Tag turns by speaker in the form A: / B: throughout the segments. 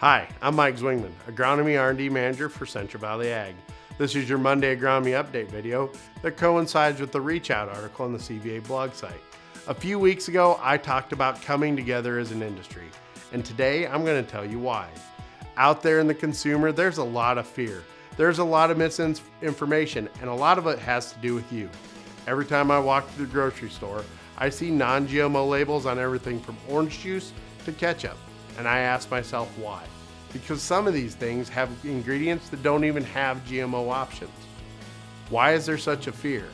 A: Hi, I'm Mike Zwingman, Agronomy R&D Manager for Central Valley Ag. This is your Monday Agronomy Update video that coincides with the Reach Out article on the CVA blog site. A few weeks ago, I talked about coming together as an industry, and today I'm going to tell you why. Out there in the consumer, there's a lot of fear. There's a lot of misinformation, and a lot of it has to do with you. Every time I walk to the grocery store, I see non-GMO labels on everything from orange juice to ketchup. And I ask myself why. Because some of these things have ingredients that don't even have GMO options. Why is there such a fear?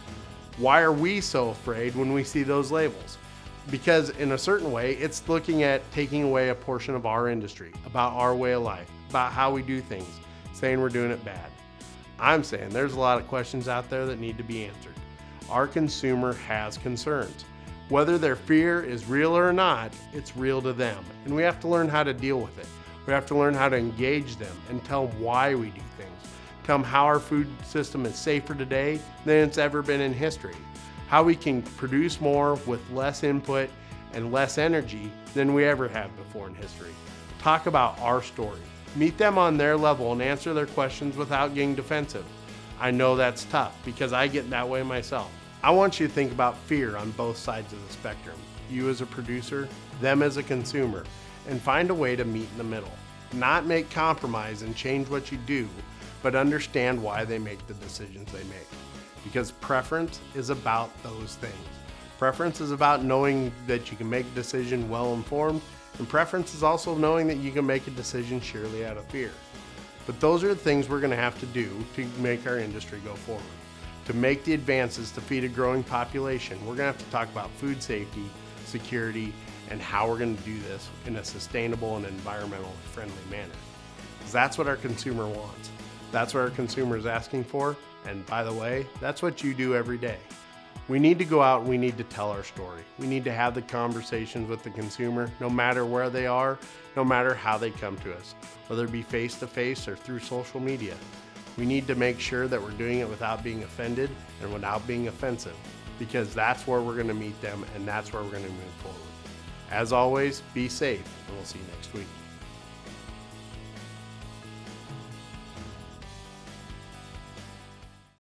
A: Why are we so afraid when we see those labels? Because in a certain way, it's looking at taking away a portion of our industry, about our way of life, about how we do things, saying we're doing it bad. I'm saying there's a lot of questions out there that need to be answered. Our consumer has concerns. Whether their fear is real or not, it's real to them, and we have to learn how to deal with it. We have to learn how to engage them and tell them why we do things. Tell them how our food system is safer today than it's ever been in history. How we can produce more with less input and less energy than we ever have before in history. Talk about our story. Meet them on their level and answer their questions without getting defensive. I know that's tough because I get that way myself. I want you to think about fear on both sides of the spectrum. You as a producer, them as a consumer, and find a way to meet in the middle. Not make compromise and change what you do, but understand why they make the decisions they make. Because preference is about those things. Preference is about knowing that you can make a decision well informed, and preference is also knowing that you can make a decision sheerly out of fear. But those are the things we're going to have to do to make our industry go forward. To make the advances to feed a growing population, we're going to have to talk about food safety, security, and how we're going to do this in a sustainable and environmentally friendly manner. Because that's what our consumer wants. That's what our consumer is asking for. And by the way, that's what you do every day. We need to go out and we need to tell our story. We need to have the conversations with the consumer, no matter where they are, no matter how they come to us, whether it be face-to-face or through social media. We need to make sure that we're doing it without being offended and without being offensive, because that's where we're going to meet them and that's where we're going to move forward. As always, be safe, and we'll see you next week.